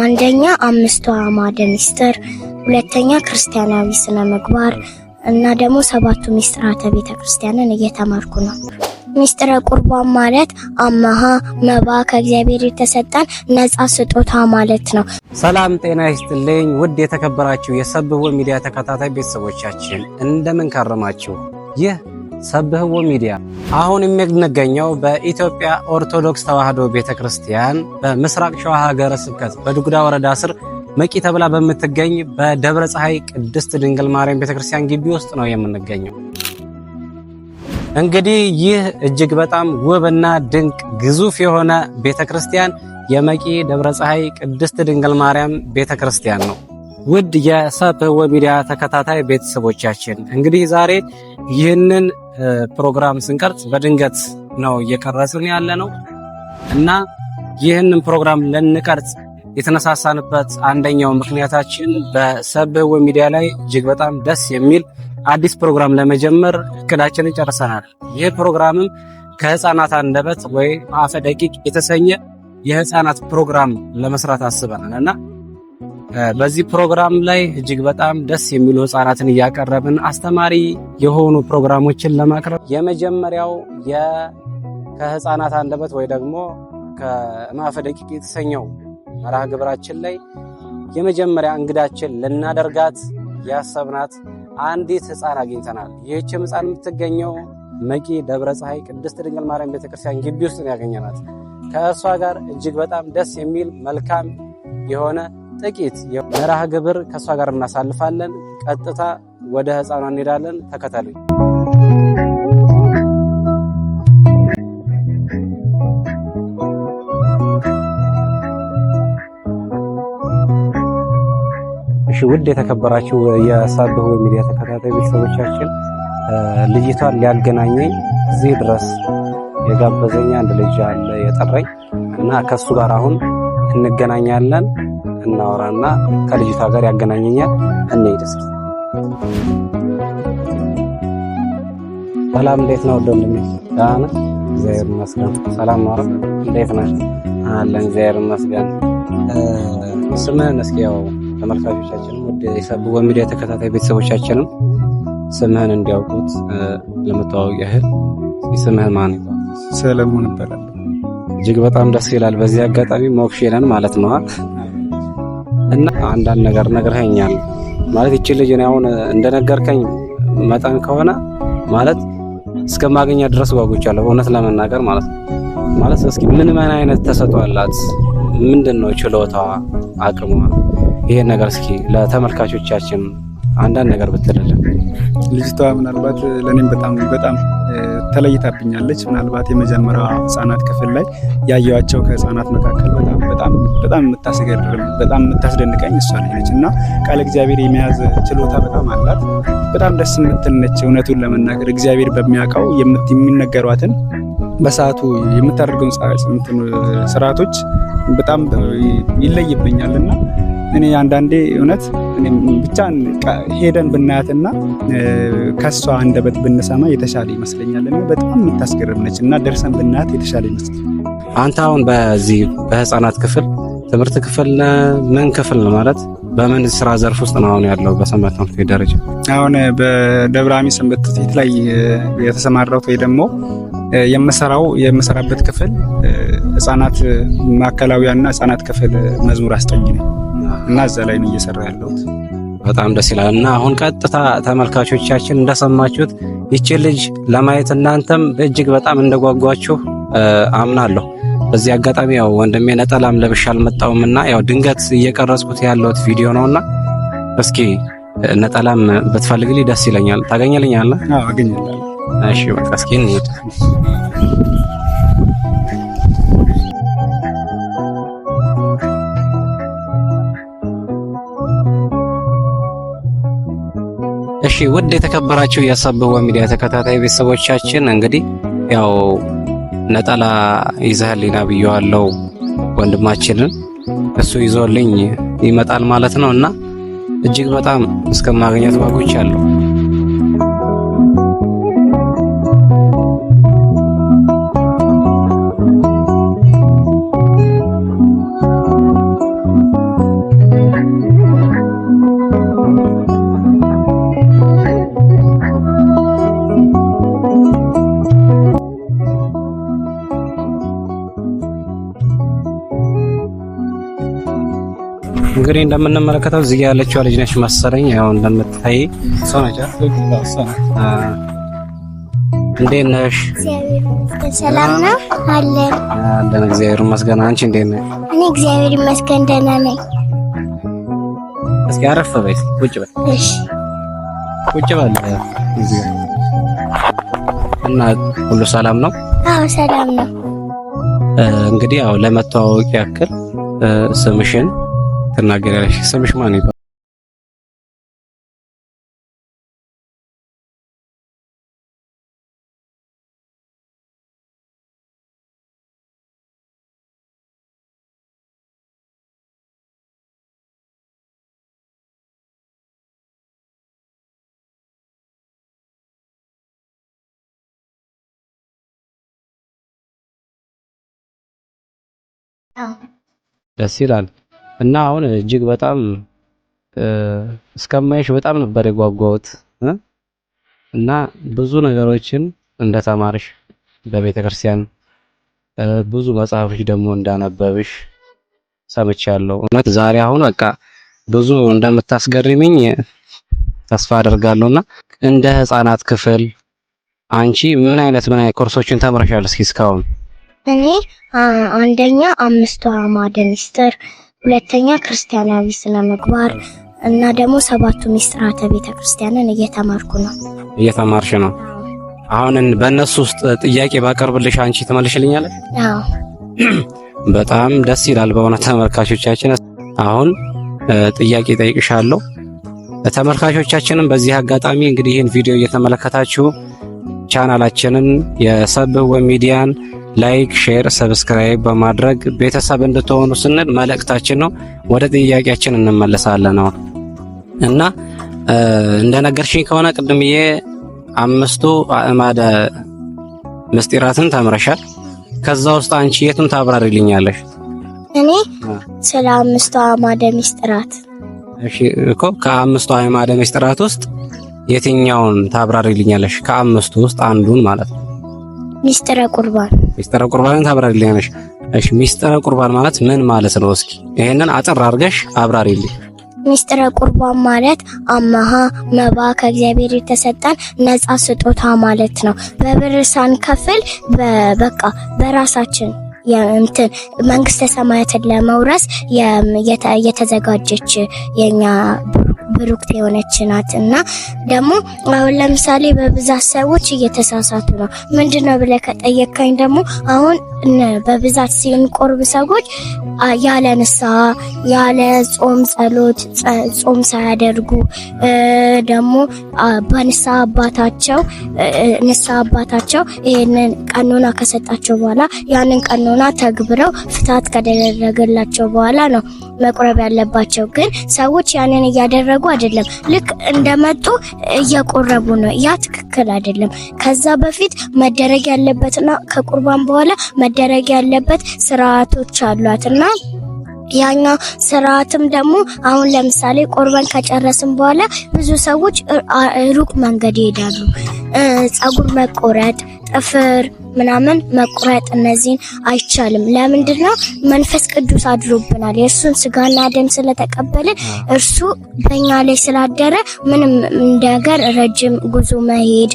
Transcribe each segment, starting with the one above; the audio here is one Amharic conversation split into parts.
አንደኛ አምስቱ አዕማደ ምስጢር፣ ሁለተኛ ክርስቲያናዊ ስነ ምግባር እና ደግሞ ሰባቱ ምስጢራተ ቤተ ክርስቲያንን እየተማርኩ ነው። ምስጢረ ቁርባን ማለት አማሃ መባ ከእግዚአብሔር የተሰጠን ነፃ ስጦታ ማለት ነው። ሰላም ጤና ይስጥልኝ ውድ የተከበራችሁ የሰብህዎ ሚዲያ ተከታታይ ቤተሰቦቻችን እንደምን ከረማችሁ? ይህ ሰብህዎ ሚዲያ አሁን የሚገኘው በኢትዮጵያ ኦርቶዶክስ ተዋሕዶ ቤተክርስቲያን በምስራቅ ሸዋ ሀገረ ስብከት በዱጉዳ ወረዳ ስር መቂ ተብላ በምትገኝ በደብረ ፀሐይ ቅድስት ድንግል ማርያም ቤተክርስቲያን ግቢ ውስጥ ነው የምንገኘው። እንግዲህ ይህ እጅግ በጣም ውብና ድንቅ ግዙፍ የሆነ ቤተክርስቲያን የመቂ ደብረ ፀሐይ ቅድስት ድንግል ማርያም ቤተክርስቲያን ነው። ውድ የሰብህዎ ሚዲያ ተከታታይ ቤተሰቦቻችን እንግዲህ ዛሬ ይህንን ፕሮግራም ስንቀርጽ በድንገት ነው እየቀረጽን ያለ ነው እና ይህንን ፕሮግራም ልንቀርጽ የተነሳሳንበት አንደኛው ምክንያታችን በሰብህዎ ሚዲያ ላይ እጅግ በጣም ደስ የሚል አዲስ ፕሮግራም ለመጀመር እቅዳችንን ጨርሰናል። ይህ ፕሮግራምም ከህፃናት አንደበት ወይ አፈ ደቂቅ የተሰኘ የህፃናት ፕሮግራም ለመስራት አስበናል እና በዚህ ፕሮግራም ላይ እጅግ በጣም ደስ የሚሉ ህፃናትን እያቀረብን አስተማሪ የሆኑ ፕሮግራሞችን ለማቅረብ የመጀመሪያው ከህፃናት አንደበት ወይ ደግሞ ከማፈ ደቂቅ የተሰኘው መርሃ ግብራችን ላይ የመጀመሪያ እንግዳችን ልናደርጋት ያሰብናት አንዲት ህፃን አግኝተናል። ይህችም ህፃን የምትገኘው መቂ ደብረ ፀሐይ ቅድስት ድንግል ማርያም ቤተክርስቲያን ግቢ ውስጥ ነው ያገኘናት። ከእሷ ጋር እጅግ በጣም ደስ የሚል መልካም የሆነ ጥቂት የመርሃ ግብር ከእሷ ጋር እናሳልፋለን። ቀጥታ ወደ ህፃኗ እንሄዳለን። ተከተሉኝ። እሺ ውድ የተከበራችሁ የሰብህዎ ሚዲያ ተከታታይ ቤተሰቦቻችን ልጅቷን ሊያገናኘኝ እዚህ ድረስ የጋበዘኝ አንድ ልጅ አለ የጠራኝ እና ከሱ ጋር አሁን እንገናኛለን። እናወራና ከልጅቷ ጋር ያገናኘኛል። እንሂድ እስኪ። ሰላም እንዴት ነው ወንድሜ? ደህና ነህ? እግዚአብሔር ይመስገን። ሰላም ነው? እንዴት ነህ? አለን እግዚአብሔር ይመስገን። ስምህን እስኪ ያው ተመልካቾቻችንም ወደ የሰብህዎ ሚዲያ ተከታታይ ቤተሰቦቻችንም ስምህን እንዲያውቁት ለመተዋወቅ ያህል ስምህን ማን ይባላል? ሰለሞን ይባላል። እጅግ በጣም ደስ ይላል። በዚህ አጋጣሚ ሞክሼ ነን ማለት ነው እና አንዳንድ ነገር ነግረኸኛል ማለት ይቺ ልጅ እኔ አሁን እንደነገርከኝ መጠን ከሆነ ማለት እስከማገኛት ድረስ ጓጉቻለሁ እውነት ለመናገር ማለት ነው። ማለት እስኪ ምን አይነት ተሰጥኦ አላት? ምንድነው ችሎታዋ፣ አቅሟ? ይሄን ነገር እስኪ ለተመልካቾቻችን አንዳንድ ነገር ብትልልን። ልጅቷ ምናልባት ለኔም በጣም ተለይታብኛለች። ምናልባት የመጀመሪያው ህፃናት ክፍል ላይ ያየዋቸው ከህፃናት መካከል በጣም የምታስገርም በጣም የምታስደንቀኝ እሷ ነች እና ቃለ እግዚአብሔር የመያዝ ችሎታ በጣም አላት። በጣም ደስ የምትል ነች። እውነቱን ለመናገር እግዚአብሔር በሚያውቀው የሚነገሯትን በሰዓቱ የምታደርገውን ስርዓቶች በጣም ይለይብኛልና እኔ አንዳንዴ እውነት ብቻ ሄደን ብናያትና ከሷ አንደበት ብንሰማ የተሻለ ይመስለኛልና በጣም የምታስገርም ነች እና ደርሰን ብናያት የተሻለ ይመስለኛል። አንተ አሁን በዚህ በህፃናት ክፍል ትምህርት ክፍል ምን ክፍል ነው ማለት በምን ስራ ዘርፍ ውስጥ ነው አሁን ያለው በሰንበት ትምህርት ቤት ደረጃ? አሁን በደብረ አሚ ሰንበት ትምህርት ቤት ላይ የተሰማራሁት ወይ ደግሞ የምሰራበት ክፍል ህፃናት ማዕከላዊያና ህፃናት ክፍል መዝሙር አስጠኝ ነው እና እዛ ላይ ነው እየሰራ ያለሁት። በጣም ደስ ይላል። እና አሁን ቀጥታ ተመልካቾቻችን እንደሰማችሁት ይቺ ልጅ ለማየት እናንተም እጅግ በጣም እንደጓጓችሁ አምናለሁ። በዚህ አጋጣሚ ያው ወንድሜ ነጠላም ለብሼ አልመጣሁም እና ያው ድንገት እየቀረጽኩት ያለሁት ቪዲዮ ነውና እስኪ ነጠላም ብትፈልግልኝ ደስ ይለኛል። ታገኘልኛለህ? አዎ አገኛለሁ። እሺ በቃ እስኪ እንሂድ። እሺ ውድ የተከበራችሁ የሰብህዎ ሚዲያ ተከታታይ ቤተሰቦቻችን እንግዲህ ያው ነጠላ ይዘህልኝ ና ብየዋለሁ ወንድማችንን እሱ ይዞልኝ ይመጣል ማለት ነው እና እጅግ በጣም እስከማገኘት ጓጉቻለሁ። እንግዲህ እንደምንመለከተው እዚህ ያለችው ልጅ ነች መሰለኝ። ያው እንደምታይ ሰው ነች። እንዴት ነሽ? ሰላም ነው አለን። እግዚአብሔር ይመስገን። አንቺ እንዴት ነሽ? እኔ እግዚአብሔር ይመስገን ደህና ነኝ። እስኪ አረፍ በይ፣ ቁጭ በይ። እሺ ቁጭ በል እዚህ። እና ሁሉ ሰላም ነው? አዎ ሰላም ነው። እንግዲህ ያው ለመተዋወቅ ያክል ስምሽን ትናገሪያለሽ። ስምሽ ማን ይባላል? ደስ ይላል። እና አሁን እጅግ በጣም እስከማይሽ በጣም ነበር የጓጓሁት እና ብዙ ነገሮችን እንደተማርሽ በቤተ ክርስቲያን ብዙ መጽሐፎች ደግሞ እንዳነበብሽ ሰምቻለሁ። እውነት ዛሬ አሁን በቃ ብዙ እንደምታስገርሚኝ ተስፋ አደርጋለሁና እንደ ህፃናት ክፍል አንቺ ምን አይነት ኮርሶችን ተምረሻል? እስኪ እስካሁን እኔ አንደኛ አምስቱ አዕማደ ምስጢር፣ ሁለተኛ ክርስቲያናዊ ስነ ምግባር እና ደግሞ ሰባቱ ምስጢራተ ቤተ ክርስቲያንን እየተማርኩ ነው። እየተማርሽ ነው? አሁን በእነሱ ውስጥ ጥያቄ ባቀርብልሽ አንቺ ትመልሽልኛለሽ? አዎ። በጣም ደስ ይላል በእውነት ተመልካቾቻችን። አሁን ጥያቄ ጠይቅሻለሁ። ተመልካቾቻችንም በዚህ አጋጣሚ እንግዲህ ይህን ቪዲዮ እየተመለከታችሁ ቻናላችንን የሰብህወ ሚዲያን ላይክ፣ ሼር፣ ሰብስክራይብ በማድረግ ቤተሰብ እንድትሆኑ ስንል መልእክታችን ነው። ወደ ጥያቄያችን እንመለሳለን ነው እና እንደነገርሽኝ ከሆነ ቅድምዬ አምስቱ አዕማደ ምስጢራትን ተምረሻል። ከዛ ውስጥ አንቺ የቱን ታብራሪልኛለሽ? እኔ ስለ አምስቱ አዕማደ ምስጢራት። እሺ እኮ ከአምስቱ አዕማደ ምስጢራት ውስጥ የትኛውን ታብራሪልኛለሽ? ከአምስቱ ውስጥ አንዱን ማለት ነው። ሚስጥረ ቁርባን። ሚስጥረ ቁርባንን ታብራሪልኛለሽ? እሺ ሚስጥረ ቁርባን ማለት ምን ማለት ነው? እስኪ ይሄንን አጥር አድርገሽ አብራሪልኝ። ሚስጥረ ቁርባን ማለት አማሃ መባ ከእግዚአብሔር የተሰጠን ነፃ ስጦታ ማለት ነው። በብር ሳንከፍል በቃ በራሳችን መንግስተ ሰማያትን ለመውረስ የተዘጋጀች የኛ ብሩክት የሆነች ናት። እና ደግሞ አሁን ለምሳሌ በብዛት ሰዎች እየተሳሳቱ ነው። ምንድነው ብለህ ከጠየቀኝ ደግሞ አሁን በብዛት ሲንቆርብ ሰዎች ያለ ንስሐ ያለ ጾም ጸሎት ጾም ሳያደርጉ ደግሞ በንስሐ አባታቸው ይሄንን ቀኖና ከሰጣቸው በኋላ ያንን ቀኖና ተግብረው ፍትሐት ከደረገላቸው በኋላ ነው መቁረብ ያለባቸው። ግን ሰዎች ያንን እያደረጉ አይደለም። ልክ እንደመጡ እየቆረቡ ነው። ያ ትክክል አይደለም። ከዛ በፊት መደረግ ያለበትና ከቁርባን በኋላ መደረግ ያለበት ስርዓቶች አሏትና ያኛ ስርዓትም ደግሞ አሁን ለምሳሌ ቆርበን ከጨረስን በኋላ ብዙ ሰዎች ሩቅ መንገድ ይሄዳሉ። ጸጉር መቆረጥ፣ ጥፍር ምናምን መቁረጥ እነዚህን አይቻልም። ለምንድነው? መንፈስ ቅዱስ አድሮብናል። የእርሱን ስጋና ደም ስለተቀበልን እርሱ በእኛ ላይ ስላደረ ምንም ነገር ረጅም ጉዞ መሄድ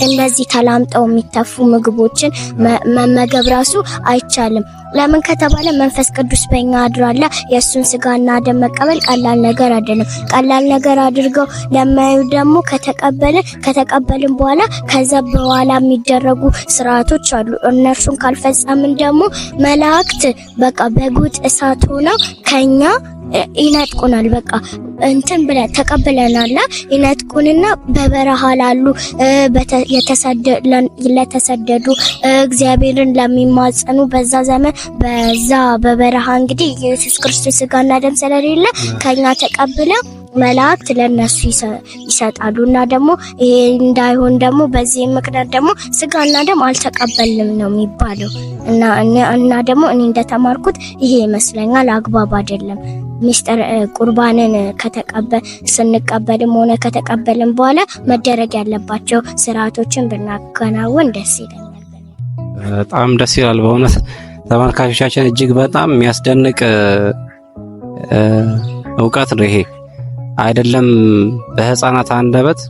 እንደዚህ ተላምጠው የሚተፉ ምግቦችን መመገብ ራሱ አይቻልም። ለምን ከተባለ መንፈስ ቅዱስ በእኛ አድሯል። የእሱን ስጋና ደም መቀበል ቀላል ነገር አይደለም። ቀላል ነገር አድርገው ለማዩ ደግሞ ከተቀበልን በኋላ ከዛ በኋላ የሚደረጉ ስርዓቶች አሉ። እነርሱን ካልፈጸምን ደግሞ መላእክት በቃ በጉጥ እሳት ሆነው ከኛ ይነጥቁናል። በቃ እንትን ብለን ተቀበለናል። ይነጥቁንና በበረሃ ላሉ ለተሰደዱ እግዚአብሔርን ለሚማጸኑ በዛ ዘመን በዛ በበረሃ እንግዲህ ኢየሱስ ክርስቶስ ስጋና ደም ስለሌለ ከኛ ተቀብለው መላእክት ለነሱ ይሰጣሉ። እና ደግሞ ይሄ እንዳይሆን ደግሞ በዚህ ምክንያት ደግሞ ስጋና ደም አልተቀበልንም ነው የሚባለው። እና ደግሞ እኔ እንደተማርኩት ይሄ ይመስለኛል አግባብ አይደለም። ሚስጥር ቁርባንን ስንቀበልም ሆነ ከተቀበልን በኋላ መደረግ ያለባቸው ስርዓቶችን ብናከናውን ደስ ይለኛል። በጣም ደስ ይላል በእውነት ተመልካቾቻችን። እጅግ በጣም የሚያስደንቅ እውቀት ነው ይሄ አይደለም። በህፃናት አንደበት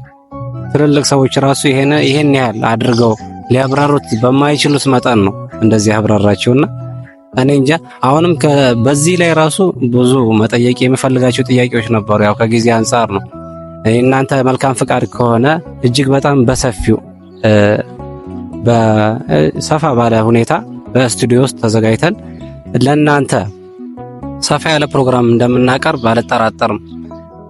ትልልቅ ሰዎች ራሱ ይሄን ያህል አድርገው ሊያብራሩት በማይችሉት መጠን ነው እንደዚህ ያብራራቸውና እኔ እንጃ። አሁንም በዚህ ላይ ራሱ ብዙ መጠየቅ የሚፈልጋቸው ጥያቄዎች ነበሩ። ያው ከጊዜ አንጻር ነው። እናንተ መልካም ፍቃድ ከሆነ እጅግ በጣም በሰፊው በሰፋ ባለ ሁኔታ በስቱዲዮ ውስጥ ተዘጋጅተን ለእናንተ ሰፋ ያለ ፕሮግራም እንደምናቀርብ አልጠራጠርም።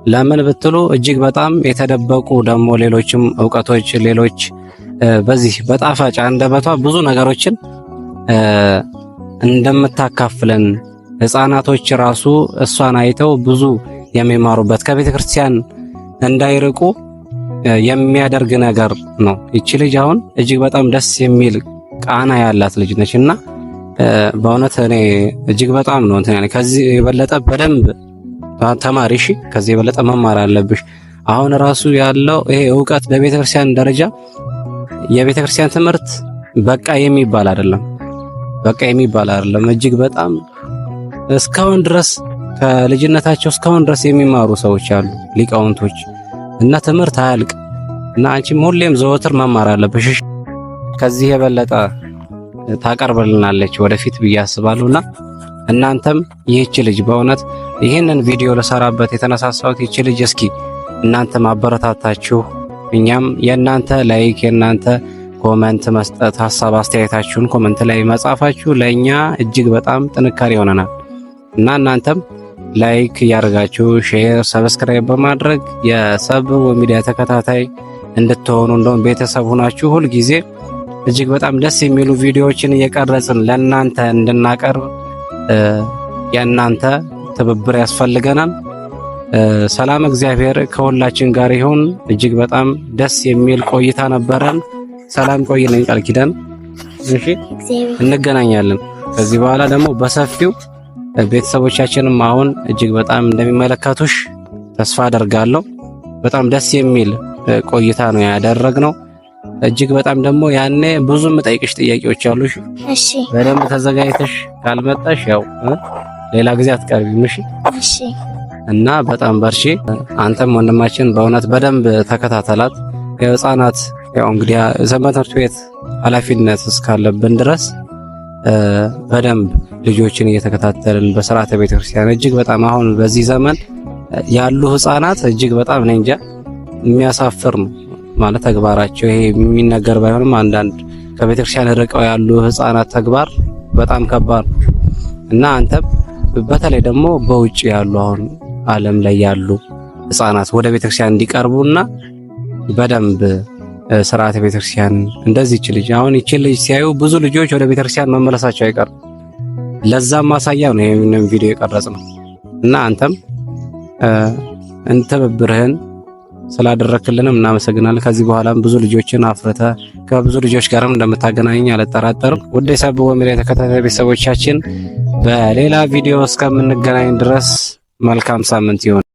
ለምን ብትሉ እጅግ በጣም የተደበቁ ደግሞ ሌሎችም እውቀቶች ሌሎች በዚህ በጣፋጭ አንደበቷ ብዙ ነገሮችን እንደምታካፍለን ህፃናቶች ራሱ እሷን አይተው ብዙ የሚማሩበት ከቤተ ክርስቲያን እንዳይርቁ የሚያደርግ ነገር ነው። ይቺ ልጅ አሁን እጅግ በጣም ደስ የሚል ቃና ያላት ልጅ ነችና በእውነት እኔ እጅግ በጣም ነው እንትን ከዚህ የበለጠ በደንብ ተማሪ። እሺ ከዚህ የበለጠ መማር አለብሽ። አሁን ራሱ ያለው ይሄ እውቀት በቤተ ክርስቲያን ደረጃ የቤተ ክርስቲያን ትምህርት በቃ የሚባል አይደለም። እጅግ በጣም እስካሁን ድረስ ከልጅነታቸው እስካሁን ድረስ የሚማሩ ሰዎች አሉ፣ ሊቃውንቶች እና ትምህርት አያልቅ እና አንቺም ሁሌም ዘወትር መማር አለብሽ። ከዚህ የበለጠ ታቀርብልናለች ወደፊት ብዬ አስባለሁና እናንተም ይህች ልጅ በእውነት ይህንን ቪዲዮ ለሰራበት የተነሳሳሁት ይህች ልጅ እስኪ እናንተ ማበረታታችሁ እኛም የእናንተ ላይክ የእናንተ ኮመንት መስጠት ሐሳብ አስተያየታችሁን ኮመንት ላይ መጻፋችሁ ለኛ እጅግ በጣም ጥንካሬ ይሆነናል እና እናንተም ላይክ ያርጋችሁ ሼር ሰብስክራይብ በማድረግ የሰብእ ወሚዲያ ተከታታይ እንድትሆኑ እንደውም ቤተሰብ ሆናችሁ ሁሉ ጊዜ እጅግ በጣም ደስ የሚሉ ቪዲዮዎችን እየቀረጽን ለእናንተ እንድናቀርብ የእናንተ ትብብር ያስፈልገናል። ሰላም እግዚአብሔር ከሁላችን ጋር ይሁን። እጅግ በጣም ደስ የሚል ቆይታ ነበረን። ሰላም ቆይልኝ ቃል ኪዳን። እሺ እንገናኛለን። ከዚህ በኋላ ደግሞ በሰፊው ቤተሰቦቻችንም አሁን እጅግ በጣም እንደሚመለከቱሽ ተስፋ አደርጋለሁ። በጣም ደስ የሚል ቆይታ ነው ያደረግነው። እጅግ በጣም ደግሞ ያኔ ብዙ የምጠይቅሽ ጥያቄዎች አሉሽ። እሺ በደንብ ተዘጋጅተሽ ካልመጣሽ ያው ሌላ ጊዜ አትቀርቢም። እሺ እና በጣም በርሺ። አንተም ወንድማችን በእውነት በደንብ ተከታተላት። የህፃናት ያው እንግዲህ ሰንበት ትምህርት ቤት ኃላፊነት እስካለብን ድረስ በደንብ ልጆችን እየተከታተልን በስርዓተ ቤተክርስቲያን እጅግ በጣም አሁን በዚህ ዘመን ያሉ ህፃናት እጅግ በጣም እኔ እንጃ የሚያሳፍር ነው ማለት ተግባራቸው። ይሄ የሚነገር ባይሆንም አንዳንድ ከቤተክርስቲያን ርቀው ያሉ ህፃናት ተግባር በጣም ከባድ እና አንተም በተለይ ደግሞ በውጭ ያሉ አሁን ዓለም ላይ ያሉ ህፃናት ወደ ቤተክርስቲያን እንዲቀርቡና በደንብ ስርዓተ ቤተክርስቲያን እንደዚህ ልጅ አሁን ይቺ ልጅ ሲያዩ ብዙ ልጆች ወደ ቤተክርስቲያን መመለሳቸው አይቀርም። ለዛም ማሳያ ነው ይሄንን ቪዲዮ የቀረጽነው እና አንተም እንትብብርህን ስላደረክልንም እናመሰግናለን። ከዚህ በኋላም ብዙ ልጆችን አፍርተ ከብዙ ልጆች ጋርም እንደምታገናኝ አልጠራጠርም። ውድ የሰብእ ወሚዲያ ተከታታይ ቤተሰቦቻችን በሌላ ቪዲዮ እስከምንገናኝ ድረስ መልካም ሳምንት ይሁን።